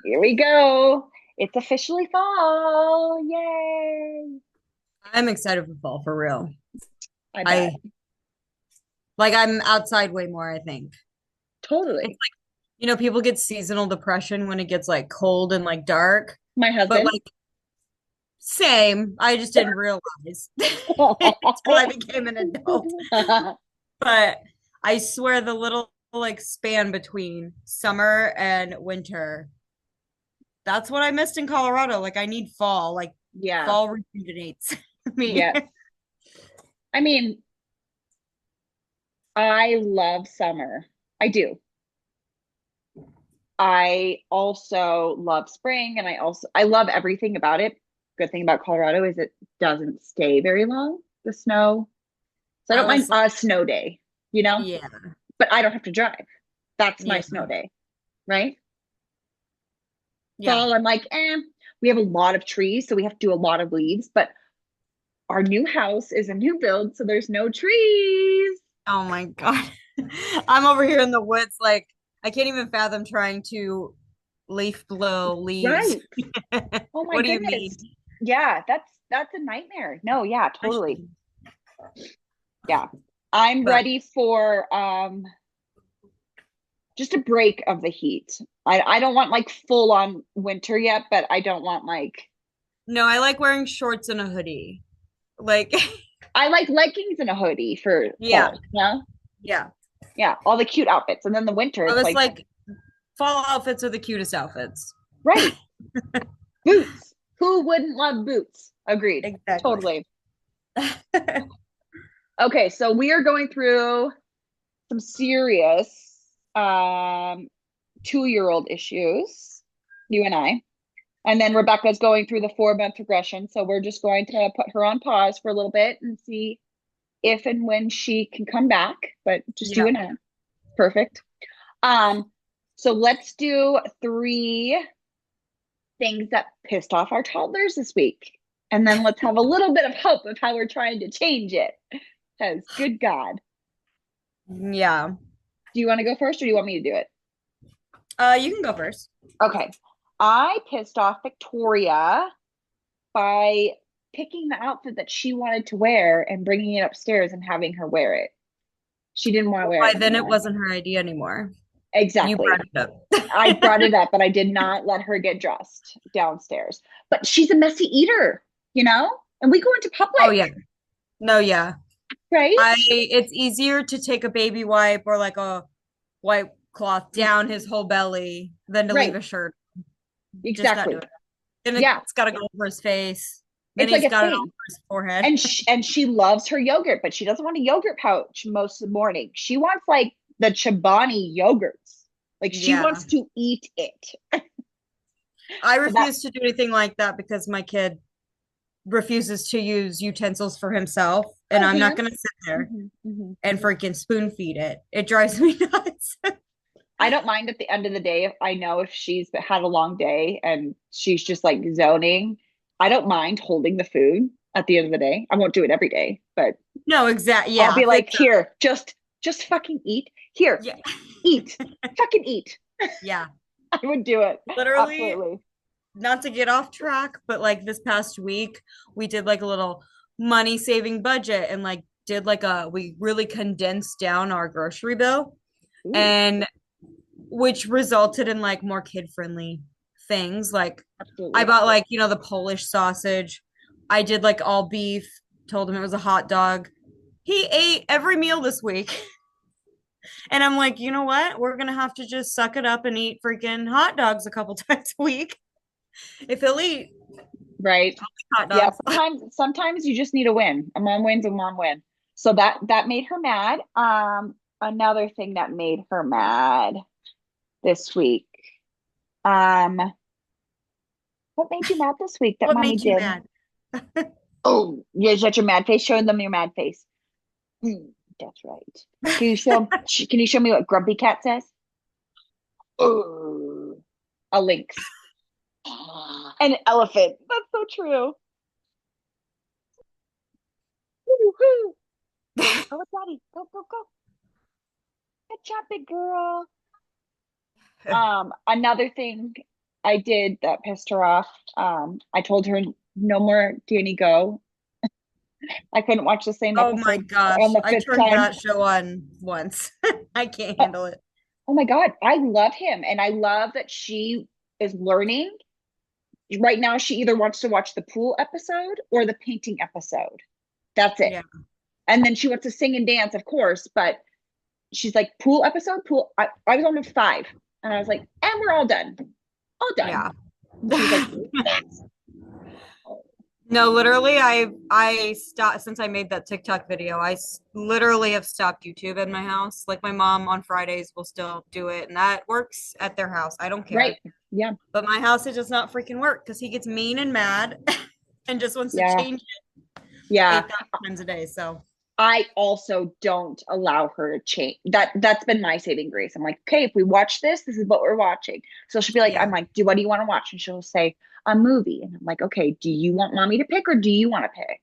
Here we go. It's officially fall. Yay. I'm excited for fall for real. I bet. I I'm outside way more, I think. It's Totally. like, people get seasonal depression when it gets like cold and like dark, My but husband. like same. I just didn't realize until I became an adult. But I swear the little like span between summer and winter, that's what I missed in Colorado. Like I need fall. Like Yeah. fall rejuvenates me. Yes. I mean, I love summer. I do. I also love spring and I love everything about it. Good thing about Colorado is it doesn't stay very long, the snow. So I don't mind Honestly, a snow day, you know, yeah. but I don't have to drive. That's my Yeah. snow day, right? Yeah. Fall, I'm like, we have a lot of trees, so we have to do a lot of leaves, but our new house is a new build, so there's no trees. Oh my God. I'm over here in the woods, like I can't even fathom trying to leaf blow leaves. Right. Oh my What do you mean? goodness. Yeah, that's a nightmare. No, yeah, totally. Yeah. I'm But ready for just a break of the heat. I don't want like full on winter yet, but I don't want like no, I like wearing shorts and a hoodie. Like, I like leggings and a hoodie for yeah, fall, you know? yeah. Yeah, all the cute outfits. And then the winter, I it's was like, like, fall outfits are the cutest outfits. right, boots. Who wouldn't love boots? Agreed. Exactly. Totally. Okay, so we are going through some serious 2-year-old issues, you and I. And then Rebecca's going through the 4-month regression. So we're just going to put her on pause for a little bit and see if and when she can come back, but just you Yeah. and I. Perfect. Um, so let's do 3 things that pissed off our toddlers this week. And then let's have a little bit of hope of how we're trying to change it. Because good God. Yeah. Do you want to go first or do you want me to do it? You can go first. Okay. I pissed off Victoria by picking the outfit that she wanted to wear and bringing it upstairs and having her wear it. She didn't want to wear Why it then it anymore. wasn't her idea anymore. You brought Exactly. it up. I brought it up, but I did not let her get dressed downstairs. But she's a messy eater, you know? And we go into Oh public, yeah. No, yeah. right? It's easier to take a baby wipe or like a white cloth down his whole belly than to leave Right. a shirt. Just not doing Exactly. it. Then Yeah. it's got to go over his face. Then It's like he's a got it all thing. over his forehead. And she loves her yogurt, but she doesn't want a yogurt pouch most of the morning. She wants like the Chobani yogurts. Like she Yeah. wants to eat it. I So that refuse to do anything like that because my kid refuses to use utensils for himself. And oh I'm not here. going to sit there and Yeah. freaking spoon feed it. It drives me nuts. I don't mind at the end of the day if I know if she's had a long day and she's just like zoning. I don't mind holding the food at the end of the day. I won't do it every day, but No, exactly. I'll Yeah. be If like, it's here, just fucking eat. Here, yeah. eat. Fucking eat. Yeah. I would do it. Literally, Absolutely. not to get off track, but like this past week, we did like a little money saving budget and like did like we really condensed down our grocery bill Ooh, and which resulted in like more kid friendly things. Like I absolutely. bought like, the Polish sausage. I did like all beef, told him it was a hot dog. He ate every meal this week. And I'm like, you know what? We're gonna have to just suck it up and eat freaking hot dogs a couple times a week. If he'll eat Right. hot Yeah, dogs. sometimes you just need a win. A mom wins, a mom win. So that made her mad. Another thing that made her mad this week. Um, what made you mad this week that What mommy made you did? mad? Oh, you got your mad face. Showing them your mad face. That's right. Can you show me what Grumpy Cat says? Oh, a lynx. An elephant. That's so true. Woo-hoo. Oh, daddy. Go, go, go. Good job, big girl. Another thing I did that pissed her off, I told her no more Danny Go. I couldn't watch the same Oh my episode on gosh. the I fifth turned time. that show on once. I can't Uh, handle it. oh my God, I love him. And I love that she is learning. Right now, she either wants to watch the pool episode or the painting episode. That's it. Yeah. And then she wants to sing and dance, of course, but she's like, pool episode, pool. I was on with five. And I was like, and we're all done. All done. Yeah. And she's like, No, literally, I stopped since I made that TikTok video. Literally have stopped YouTube in my house. Like my mom on Fridays will still do it, and that works at their house. I don't care. right. Yeah. But my house, it does not freaking work because he gets mean and mad and just wants to Yeah. change it Yeah. 8,000 times a day. So I also don't allow her to change. That's been my saving grace. I'm like, okay, if we watch this, this is what we're watching. So she'll be like, yeah, I'm like, what do you want to watch? And she'll say a movie. And I'm like, okay, do you want mommy to pick or do you want to pick?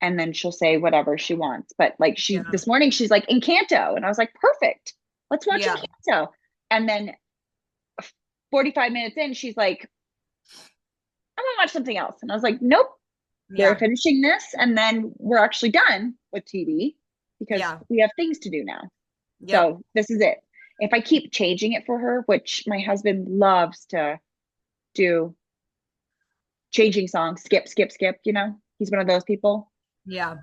And then she'll say whatever she wants. But like yeah, this morning, she's like, Encanto. And I was like, perfect. Let's watch yeah, Encanto. And then 45 minutes in, she's like, I'm gonna watch something else. And I was like, nope, they're yeah, finishing this, and then we're actually done with TV because yeah, we have things to do now. yep, So this is it. If I keep changing it for her, which my husband loves to do, changing songs, skip, skip, skip, he's one of those people. yeah.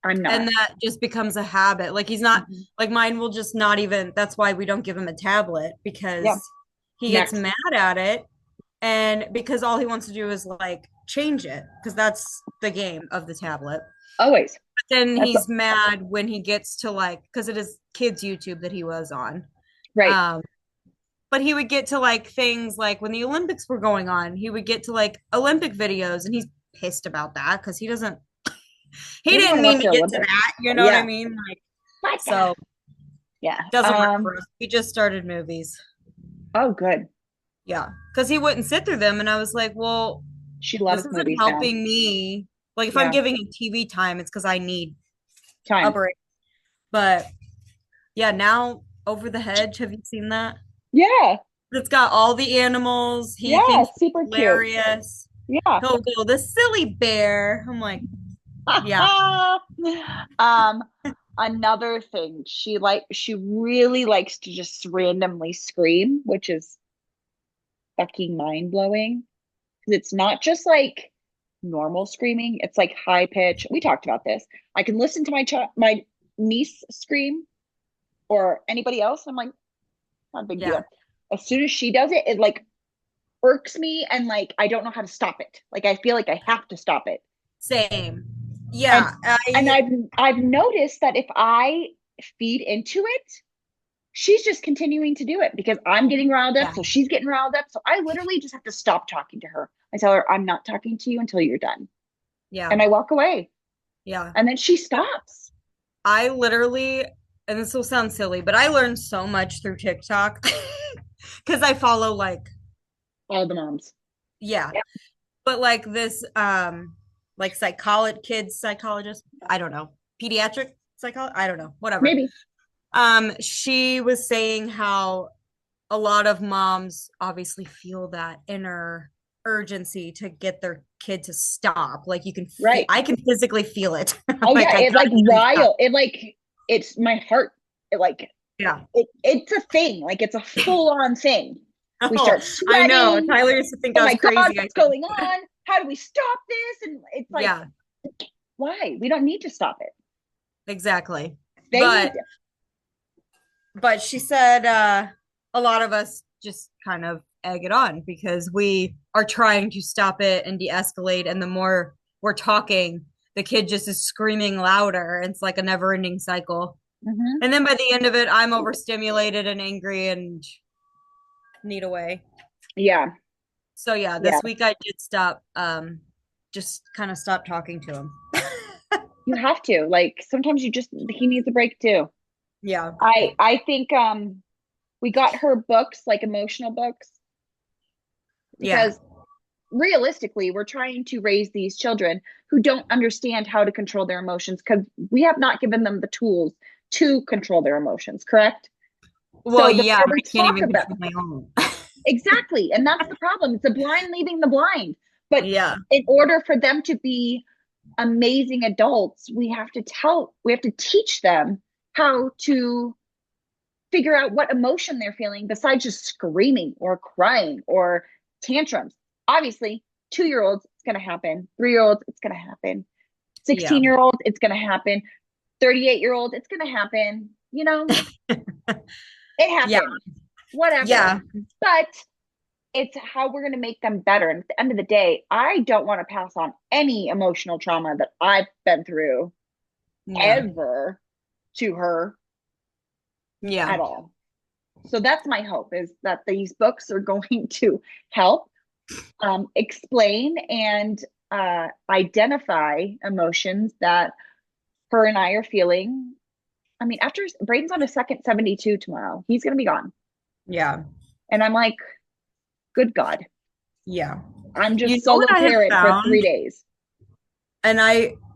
I'm And not. that just becomes a habit. Like he's not Mhm. like mine will just not even, that's why we don't give him a tablet Yeah. because he gets Next. mad at it. And because all he wants to do is like change it because that's the game of the tablet. Always. But then That's he's mad when he gets to like, because it is kids YouTube that he was on. right. Um, but he would get to like things like when the Olympics were going on, he would get to like Olympic videos and he's pissed about that because he We don't want didn't to watch mean to the get to Olympics. that, you know what I Yeah. mean? Like, What the? so Yeah. doesn't work for us. We just started movies. Oh, good. Yeah. Because he wouldn't sit through them. And I was like, well, She this loves isn't movies now. helping me. Like, if I'm Yeah. giving him TV time, it's because I need a Time. break. But yeah, now Over the Hedge, have you seen that? Yeah. It's got all the animals. He Yeah. thinks it's Super cute. hilarious. Yeah. He'll go, the silly bear. I'm like, yeah, um, another thing, she really likes to just randomly scream, which is fucking mind blowing. Because it's not just like normal screaming, it's like high pitch. We talked about this. I can listen to my niece scream or anybody else. I'm like, not a big yeah, deal. As soon as she does it, it like irks me and like I don't know how to stop it. Like I feel like I have to stop it. same. And Yeah, and I've noticed that if I feed into it, she's just continuing to do it because I'm getting riled up, yeah, so she's getting riled up. So I literally just have to stop talking to her. I tell her, I'm not talking to you until you're done. yeah, And I walk away. yeah. And then she stops. I literally, and this will sound silly, but I learned so much through TikTok because I follow All the moms. yeah, Yeah, but like kids psychologist, I don't know, pediatric psychologist, I don't know, whatever. maybe. She was saying how a lot of moms obviously feel that inner urgency to get their kid to stop. Like you can feel, Right. I can physically feel it. Oh Like yeah, I it gotta like get them to stop. it's my heart. It like Yeah. it's a thing. Like it's a full on thing. We Oh, start I know. sweating. Tyler used to think Oh I was my God, crazy, I what's think. going on? How do we stop this? And it's like, Yeah, why? We don't need to stop it. exactly. They need But to. she said a lot of us just kind of egg it on because we are trying to stop it and de-escalate, and the more we're talking, the kid just is screaming louder. It's like a never-ending cycle. Mhm. And then by the end of it, I'm overstimulated and angry and need away. Yeah, So yeah, yeah. this week I did stop, just kind of stop talking to him. You have to. Like sometimes he needs a break too. Yeah, I think we got her books, like emotional books, yeah, because realistically, we're trying to raise these children who don't understand how to control their emotions because we have not given them the tools to control their emotions, correct? Well, So the yeah, more we I can't talk even about control my own. exactly, and that's the problem. It's the blind leading the blind. But Yeah. in order for them to be amazing adults, we have to teach them how to figure out what emotion they're feeling besides just screaming or crying or tantrums. Obviously, 2-year-olds, it's going to happen. 3-year-olds, it's going to happen. Yeah. 16-year-olds, it's going to happen. 38-year-olds, it's going to happen. You know, it Yeah. happens, whatever. Yeah. But it's how we're going to make them better. And at the end of the day, I don't want to pass on any emotional trauma that I've been through Yeah. ever to her Yeah. at all. So that's my hope, is that these books are going to help explain and identify emotions that her and I are feeling. I mean, after Braden's on his second 72 tomorrow, he's going to be gone. Yeah. And I'm like, good God, Yeah. I'm You just know what solo I have parent for found? 3 days. And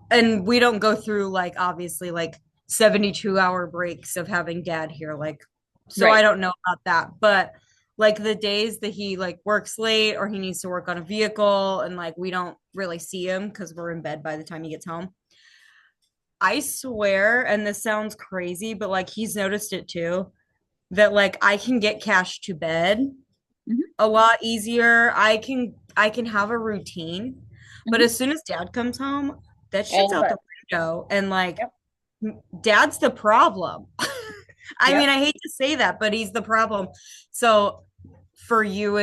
and we don't go through like obviously like 72-hour breaks of having dad here. Like, so I Right. don't know about that. But like the days that he like works late or he needs to work on a vehicle and like we don't really see him because we're in bed by the time he gets home. I swear, and this sounds crazy, but like he's noticed it too, that like I can get Cash to bed Mm-hmm. a lot easier. I can have a routine. But Mm-hmm. as soon as dad comes home, that shit's All out the but. window. And like Yep. dad's the problem. I mean, Yep. I hate to say that, but he's the problem. So for you,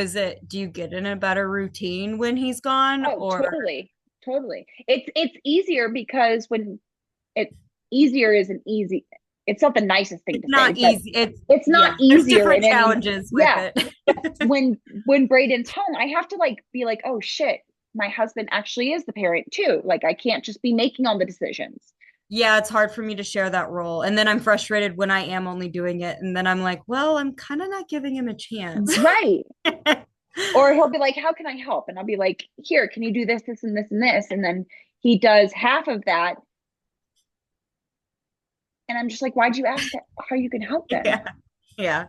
do you get in a better routine when he's gone Oh, or totally. Totally. It's easier because when it easier isn't easy. It's not the nicest thing it's to say, not but easy? It's it's not yeah, there's easier different in any challenges with yeah. it. But when Braden's home, I have to like be like, oh shit, my husband actually is the parent too. Like I can't just be making all the decisions. Yeah, it's hard for me to share that role. And then I'm frustrated when I am only doing it. And then I'm like, well, I'm kind of not giving him a chance. Right. Or he'll be like, how can I help? And I'll be like, here, can you do this, this, and this, and this? And then he does half of that. And I'm just like, why'd you ask how you can help then? Yeah. Yeah.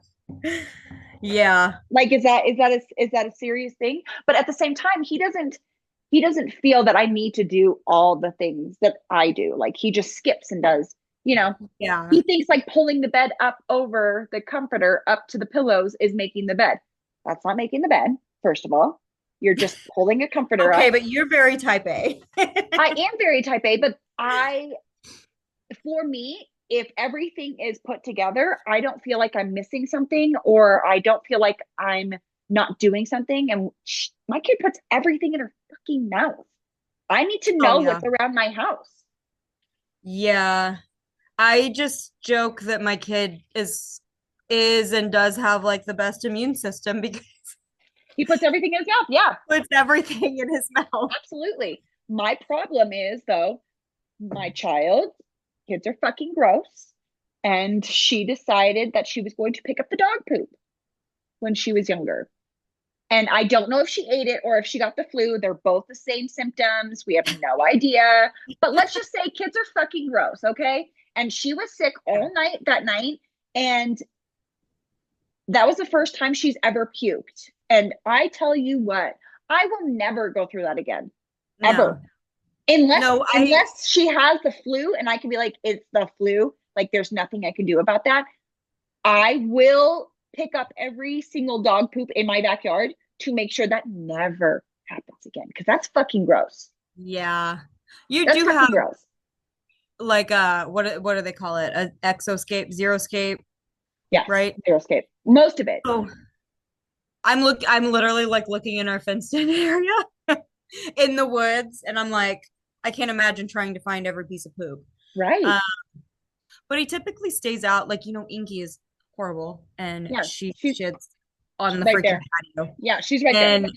Yeah. Like, is that a serious thing? But at the same time, he doesn't feel that I need to do all the things that I do. Like he just skips and does, you know, Yeah. he thinks like pulling the bed up over the comforter up to the pillows is making the bed. That's not making the bed, first of all. You're just pulling a comforter Okay, up. but you're very type A. I am very type A, but for me, if everything is put together, I don't feel like I'm missing something or I don't feel like I'm not doing something. And my kid puts everything in her fucking mouth. I need to Oh know yeah. what's around my house. Yeah. I just joke that my kid is and does have like the best immune system because He puts everything in his mouth. Yeah, he puts everything in his mouth. absolutely. My problem is, though, my child, kids are fucking gross. And she decided that she was going to pick up the dog poop when she was younger. And I don't know if she ate it or if she got the flu. They're both the same symptoms. We have no idea. But let's just say kids are fucking gross, okay? And she was sick all night that night. And that was the first time she's ever puked. And I tell you what, I will never go through that again, No. ever. Unless No, I unless she has the flu and I can be like, it's the flu. Like there's nothing I can do about that. I will pick up every single dog poop in my backyard to make sure that never happens again. Because that's fucking gross. yeah. You That's do have fucking gross. like what do they call it? A exoscape, zeroscape, Yes, right? zero escape. Most of it. Oh, I'm literally like looking in our fenced in area in the woods and I'm like I can't imagine trying to find every piece of poop. Right. Uh, but he typically stays out like Inky is horrible and Yeah. she She's shits on the right freaking there. patio. Yeah, she's right there. And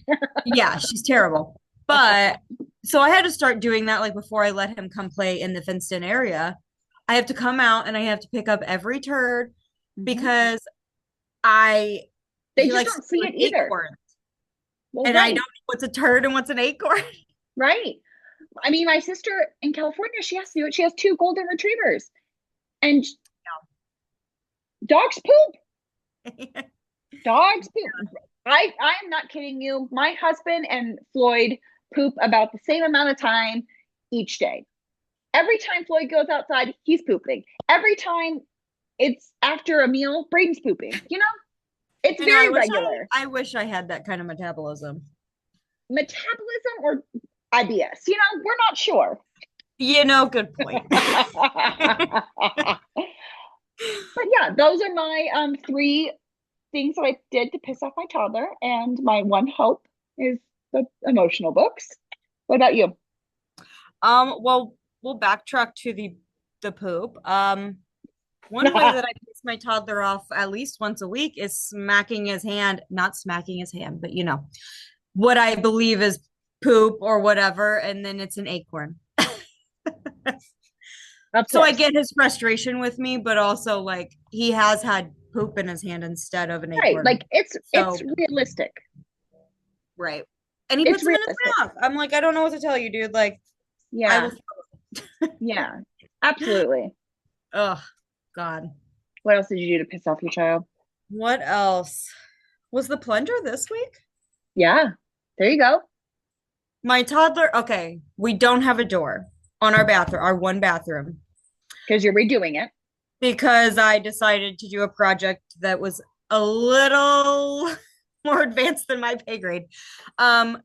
yeah, she's terrible. But so I had to start doing that like before I let him come play in the fenced in area. I have to come out and I have to pick up every turd Mhm. because I They he just likes to don't play see with it either. acorns Well, and I don't right. know what's a turd and what's an acorn. Right. I mean, my sister in California, she has to do it. She has 2 golden retrievers and dogs poop. Dogs poop. I'm not kidding you. My husband and Floyd poop about the same amount of time each day. Every time Floyd goes outside, he's pooping. Every time it's after a meal, Braden's pooping. It's I know. very regular. I wish I had that kind of metabolism. Metabolism or IBS, we're not sure. Good point. But yeah, those are my three things that I did to piss off my toddler, and my one hope is the emotional books. What about you? Well, we'll backtrack to the poop. One way that I piss my toddler off at least once a week is smacking his hand, not smacking his hand, but what I believe is poop or whatever, and then it's an acorn. So I get his frustration with me, but also like he has had poop in his hand instead of an Right, acorn. like it's realistic. Right. And he It's puts them in his realistic. mouth. I'm like, I don't know what to tell you, dude. Like, I Yeah, will. yeah, absolutely. Oh, God. What else did you do to piss off your child? What else? Was the plunger this week? Yeah, there you go. My toddler, okay, we don't have a door on our bathroom, our one bathroom, Because you're redoing it. because I decided to do a project that was a little more advanced than my pay grade.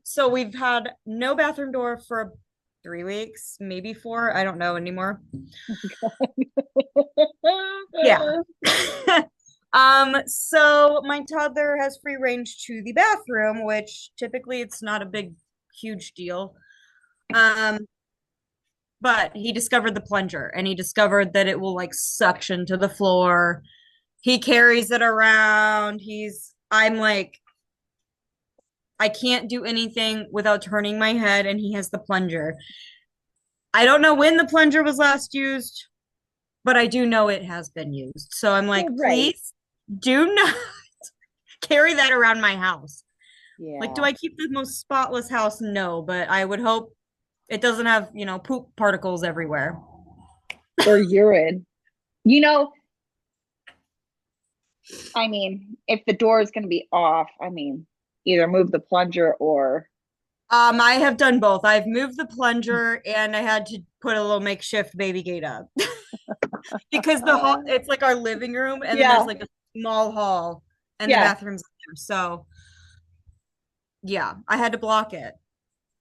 So we've had no bathroom door for 3 weeks, maybe 4. I don't know anymore. Yeah. So my toddler has free range to the bathroom, which typically it's not a huge deal. But he discovered the plunger and he discovered that it will like suction to the floor. He carries it around. I'm like, I can't do anything without turning my head, and he has the plunger. I don't know when the plunger was last used, but I do know it has been used. So I'm like, Right. please do not carry that around my house. Yeah. Like, do I keep the most spotless house? No, but I would hope it doesn't have, poop particles everywhere. Or urine. I mean, if the door is going to be off, either move the plunger or. I have done both. I've moved the plunger and I had to put a little makeshift baby gate up because the hall, it's like our living room, and then there's like a small hall and the bathroom's there. So yeah, I had to block it.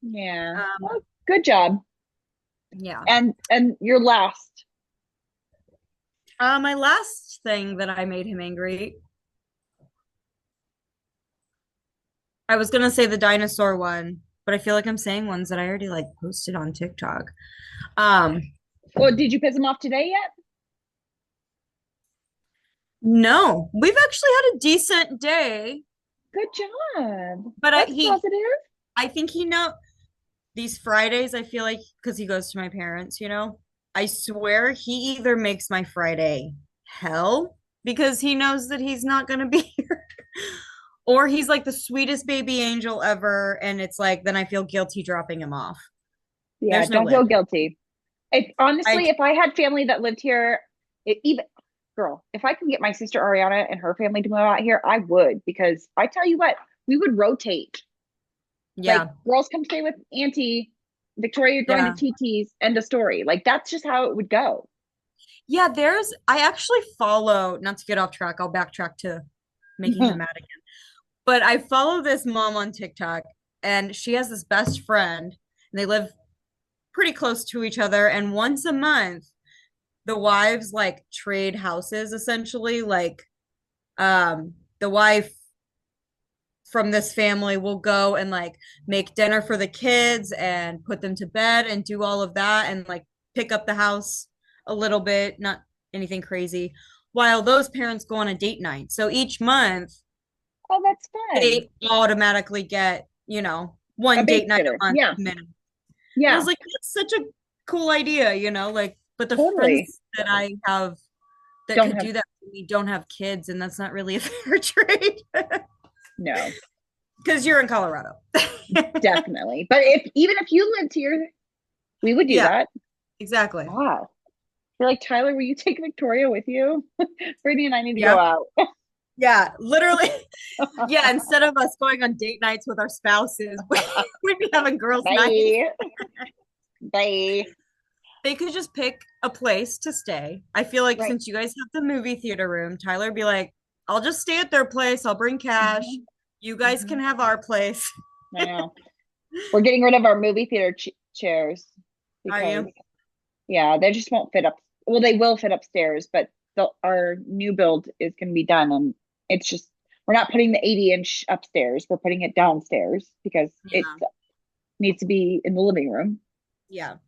Yeah. Well, good job. Yeah. And your last. My last thing that I made him angry, I was gonna say the dinosaur one, but I feel like I'm saying ones that I already like posted on TikTok. Well, did you piss him off today yet? No, we've actually had a decent day. Good job. But That's positive. I think these Fridays, I feel like, because he goes to my parents, I swear he either makes my Friday hell because he knows that he's not going to be here, or he's like the sweetest baby angel ever. And it's like, then I feel guilty dropping him off. Yeah, There's don't feel guilty. If I had family that lived here, if I can get my sister Ariana and her family to move out here, I would, because I tell you what, we would rotate. Yeah. Like, girls come stay with Auntie Victoria, going to TT's, end of story. Like, that's just how it would go. Yeah, I actually follow, not to get off track, I'll backtrack to making him mad again. But I follow this mom on TikTok, and she has this best friend, and they live pretty close to each other. And once a month, the wives like trade houses essentially. Like, the wife from this family will go and like make dinner for the kids and put them to bed and do all of that and like pick up the house a little bit, not anything crazy, while those parents go on a date night. So each month, oh, that's fun. They automatically get, one date night a month. Yeah. Minimum. Yeah. And I was like, that's such a cool idea, like, but the friends that I have that could do that for me don't have kids, and that's not really a fair trade. No. Because you're in Colorado. Definitely. But even if you lived here, we would do that. Exactly. Wow. You're like, Tyler, will you take Victoria with you? Brittany and I need to go out. Yeah, literally. Yeah, instead of us going on date nights with our spouses, we'd be having girls' night. Bye. Bye. They could just pick a place to stay. I feel like Right. since you guys have the movie theater room, Tyler would be like, I'll just stay at their place. I'll bring cash. Mhm. You guys Mhm. can have our place. I know. We're getting rid of our movie theater chairs Are because, you? yeah, they just won't fit up. Well, they will fit upstairs, but our new build is going to be done, and it's just we're not putting the 80-inch upstairs. We're putting it downstairs because it Yeah. needs to be in the living room. Yeah.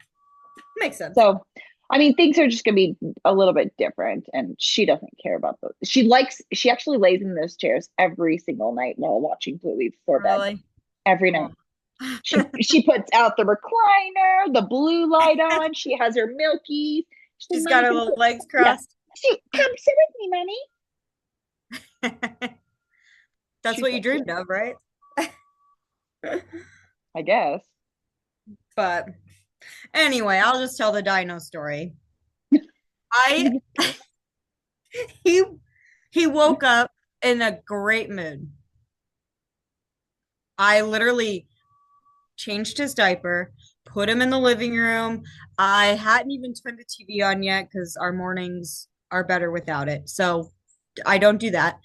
Makes sense. So, I mean, things are just going to be a little bit different, and she doesn't care about those. She actually lays in those chairs every single night while watching Bluey before bed. Really? Every Oh. night. She puts out the recliner, the blue light on. She has her milky. She's like, She's got "Mommy, her come little sit." legs Yeah, crossed. come sit with me, mommy. That's She's what so you cute. dreamed of, right? I guess. But anyway, I'll just tell the dino story. I he he woke up in a great mood. I literally changed his diaper, put him in the living room. I hadn't even turned the TV on yet because our mornings are better without it. So I don't do that.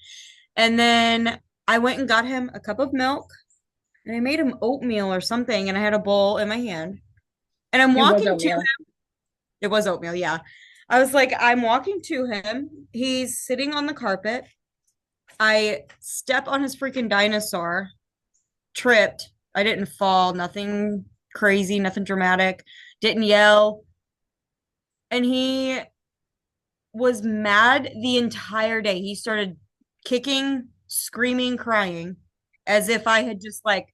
And then I went and got him a cup of milk and I made him oatmeal or something. And I had a bowl in my hand. And I'm It was walking to oatmeal. him. It was oatmeal, yeah. I was like, I'm walking to him. He's sitting on the carpet. I step on his freaking dinosaur, tripped. I didn't fall, nothing crazy, nothing dramatic, didn't yell. And he was mad the entire day. He started kicking, screaming, crying as if I had just like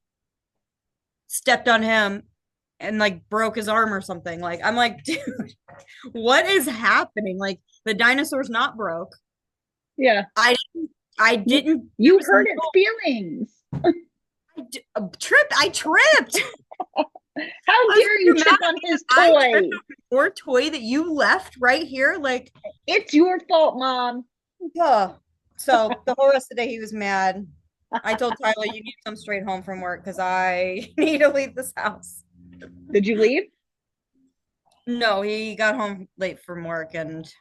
stepped on him and like broke his arm or something. Like, I'm like, dude, what is happening? Like, the dinosaur's not broke. Yeah. I I You didn't. There you was hurt its feelings. tripped. I tripped. How I was dare like, you you're mad trip at on me that his I tripped toy? over your toy that you left right here. Like, It's your fault, Mom. yeah. So the whole rest of the day he was mad. I told Tyler, you need to come straight home from work because I need to leave this house. Did you leave? No, he got home late from work and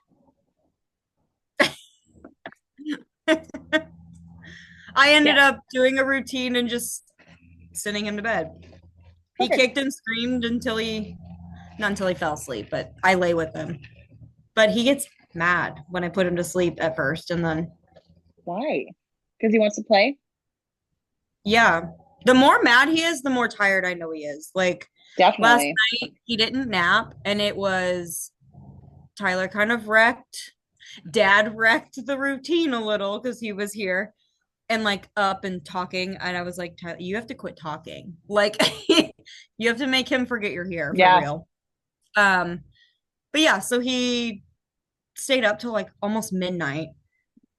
I Yeah. ended up doing a routine and just sending him to bed. He Okay. kicked and screamed until not until he fell asleep, but I lay with him. But he gets mad when I put him to sleep at first. And then, Why? Because he wants to play? yeah, the more mad he is, the more tired I know he is. Like last Definitely. night, he didn't nap, and it was Tyler kind of wrecked. Dad wrecked the routine a little because he was here and like up and talking. And I was like, Tyler, you have to quit talking. Like, you have to make him forget you're here for Yeah. real. Um, but yeah, so he stayed up till like almost midnight.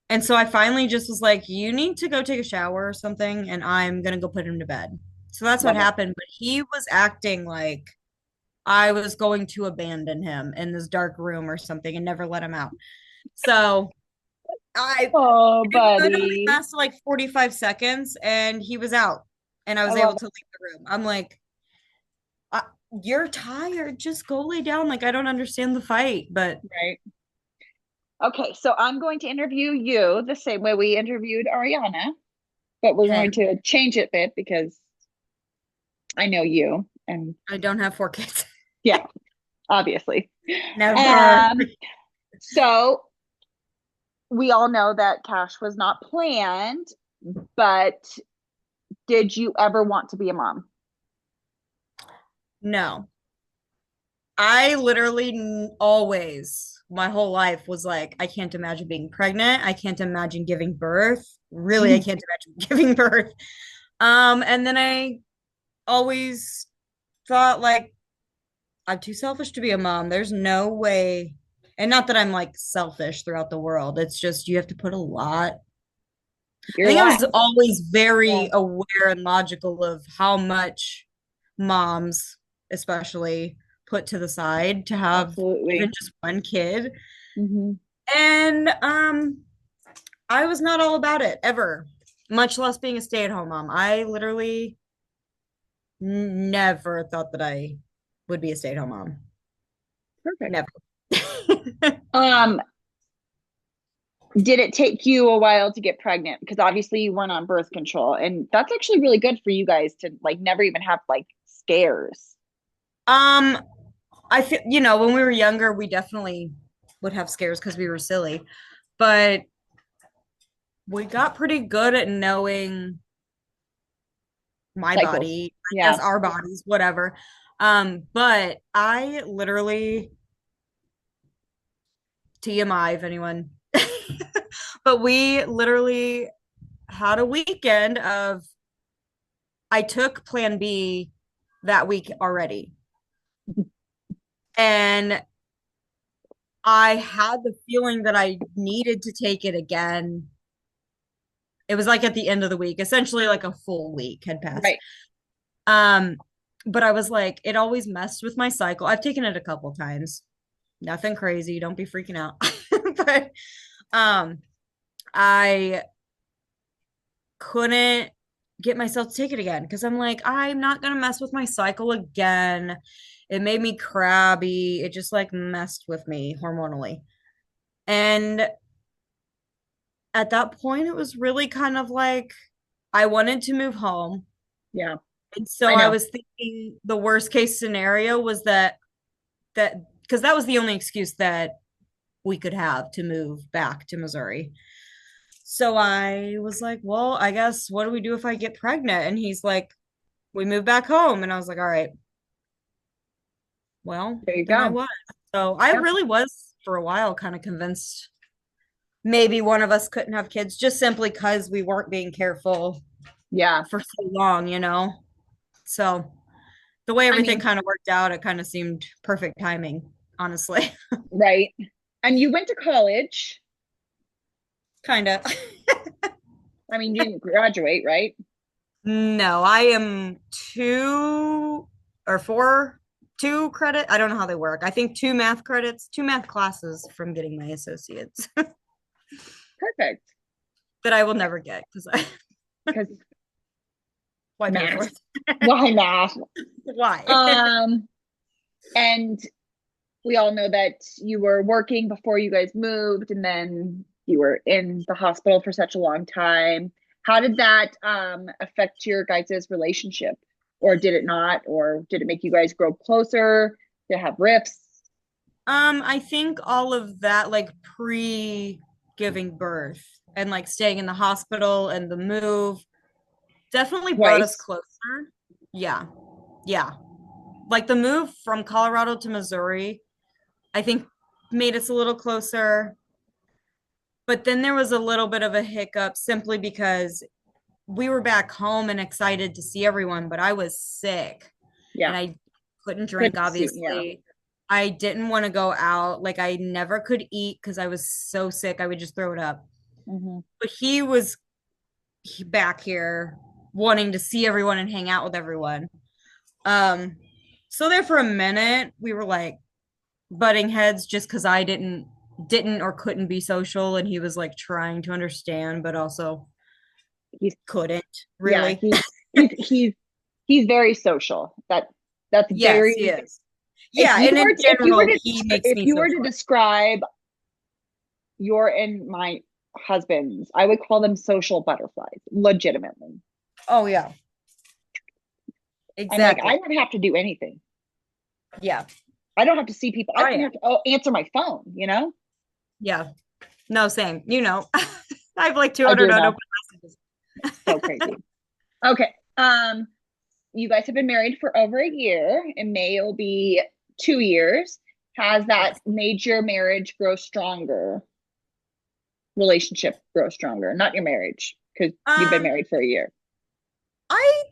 And so I finally just was like, you need to go take a shower or something, and I'm gonna go put him to bed. So that's what Love it. happened. But he was acting like I was going to abandon him in this dark room or something and never let him out. So I Oh, it literally buddy. lasted like 45 seconds and he was out and I I was love able to leave the room. I'm like, uh, you're tired. Just go lay down. Like, I don't understand the fight, but it. Right. Okay, so I'm going to interview you the same way we interviewed Ariana, but we're okay, going to change it a bit because I know you and I don't have 4 kids. yeah, obviously. Never. Um, so we all know that Cash was not planned, but did you ever want to be a mom? No. I literally always, my whole life was like, I can't imagine being pregnant. I can't imagine giving birth. Really, I can't imagine giving birth. And then I always thought like I'm too selfish to be a mom. There's no way. And not that I'm like selfish throughout the world. It's just you have to put a lot. I You're think I that. was always Yeah, very aware and logical of how much moms, especially, put to the side to have even absolutely. just one kid. Hmm. And I was not all about it ever, much less being a stay-at-home mom. I literally never thought that I would be a stay-at-home mom. Perfect. Never. Um, did it take you a while to get pregnant? Because obviously you weren't on birth control, and that's actually really good for you guys to like never even have like scares. Um, I feel, when we were younger, we definitely would have scares because we were silly, but we got pretty good at knowing my Cycles. body, I Yeah. guess our bodies, whatever. But I literally, TMI if anyone, but we literally had a weekend of, I took Plan B that week already. And I had the feeling that I needed to take it again. It was like at the end of the week, essentially like a full week had passed. Right. Um, but I was like, it always messed with my cycle. I've taken it a couple times. Nothing crazy. Don't be freaking out. But um, I couldn't get myself to take it again because I'm like, I'm not gonna mess with my cycle again. It made me crabby. It just like messed with me hormonally. And at that point, it was really kind of like I wanted to move home. Yeah. And so I I know. was thinking the worst case scenario was that because that was the only excuse that we could have to move back to Missouri. So I was like, well, I guess what do we do if I get pregnant? And he's like, we move back home. And I was like, all right, well, There you then I go. was. So I Yeah. really was for a while kind of convinced maybe one of us couldn't have kids just simply because we weren't being careful Yeah. for so long. So the way I everything mean, kind of worked out, it kind of seemed perfect timing, honestly. right. And you went to college. Kind of. I mean, you didn't graduate, right? No, I am two or four, two credit. I don't know how they work. I think two math credits, two math classes from getting my associates Perfect. that I will never get because I Because why pay for math. it? Why math? Why? Um, and we all know that you were working before you guys moved, and then you were in the hospital for such a long time. How did that affect your guys' relationship? Or did it not? Or did it make you guys grow closer? Did it have rifts? I think all of that, like pre giving birth and like staying in the hospital and the move, definitely brought us Twice. closer. Yeah. Yeah. Like the move from Colorado to Missouri, I think made us a little closer. But then there was a little bit of a hiccup simply because we were back home and excited to see everyone, but I was sick Yeah. and I couldn't drink, Couldn't see. Yeah. obviously. I didn't want to go out. Like I never could eat because I was so sick. I would just throw it up. Hmm. But he was back here wanting to see everyone and hang out with everyone. Um, so there for a minute, we were like butting heads just because I didn't or couldn't be social, and he was like trying to understand, but also He's couldn't yeah, really. he's very social. That's Yes, he very is. Yeah, and in if you were general, to he makes if me you were to social. describe your and my husband's, I would call them social butterflies, legitimately. Oh yeah, I'm like, I exactly. don't have to do anything. Yeah. I don't have to see people. I Oh don't yeah. have to answer my phone. Yeah. No, same. I have like I 200 do know. unopened messages. So crazy. Okay. You guys have been married for over a year. In May it'll be 2 years. Has that Yes. made your marriage grow stronger? Relationship grow stronger, not your marriage, because you've been Um, married for a year. I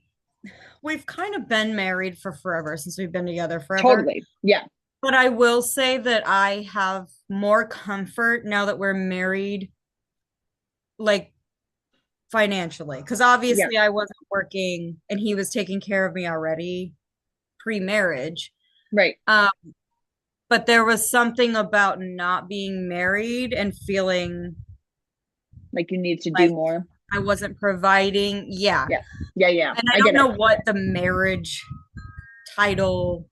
we've kind of been married for forever since we've been together forever. Totally. Yeah. But I will say that I have more comfort now that we're married, like financially, because Yeah. obviously I wasn't working and he was taking care of me already pre-marriage. Right. Um, but there was something about not being married and feeling Like you need to do Like more. I wasn't providing. Yeah. Yeah. Yeah, yeah. And I I don't get it. know what the marriage title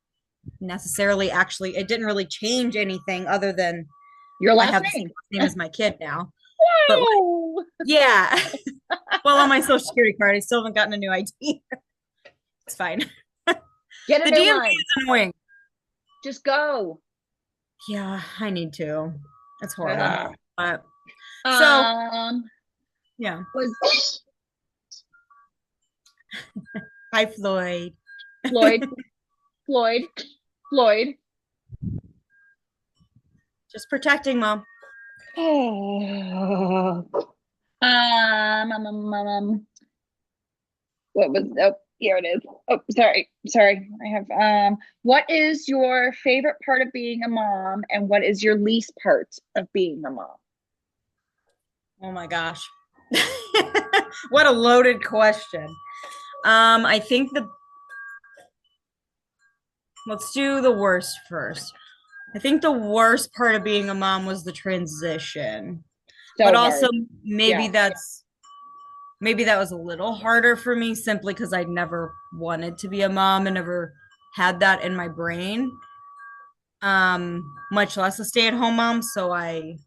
necessarily actually, it didn't really change anything other than Your I last have the same name. last name as my kid now. But like, Wow. yeah. Well, on my social security card, I still haven't gotten a new ID. It's fine. Get a The new DMV one. is annoying. Just go. Yeah, I need to. It's horrible. Ugh. But so Um, yeah. was Hi, Floyd. Floyd, Floyd, Floyd. Just protecting mom. Oh. What was, oh, here it is. Oh, sorry. I have, what is your favorite part of being a mom and what is your least part of being a mom? Oh my gosh. What a loaded question. I think the let's do the worst first. I think the worst part of being a mom was the transition. But So also hard. maybe Yeah. that was a little harder for me simply because I'd never wanted to be a mom and never had that in my brain. Much less a stay-at-home mom. So I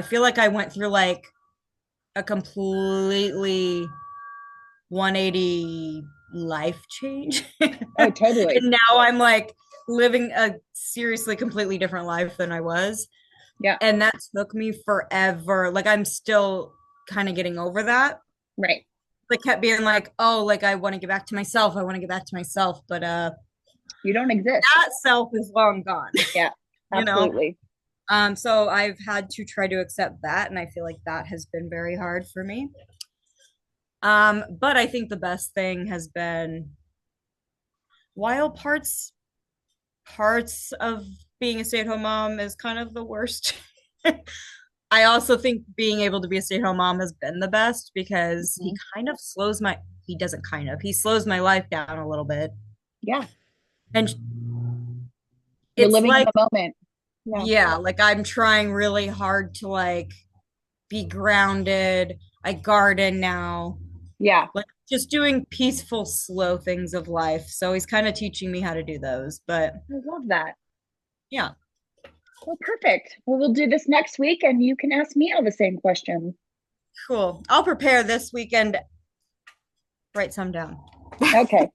feel like I went through like a completely 180 life change. Oh, And totally. now I'm like living a seriously completely different life than I was. Yeah. And that took me forever. Like I'm still kind of getting over that. Right. I kept being like, oh, like I want to get back to myself. I want to get back to myself. But You don't exist. that self is long gone, Yeah. you know? Absolutely. So I've had to try to accept that, and I feel like that has been very hard for me. But I think the best thing has been while parts of being a stay-at-home mom is kind of the worst. I also think being able to be a stay-at-home mom has been the best because Mhm. he doesn't kind of he slows my life down a little bit. Yeah. And You're it's living in like, the moment. Yeah. yeah, like I'm trying really hard to like be grounded. I garden now, Yeah. like just doing peaceful, slow things of life. So he's kind of teaching me how to do those. But I love that. yeah, Well, perfect. Well, we'll do this next week and you can ask me all the same questions. cool. I'll prepare this weekend, write some down. Okay.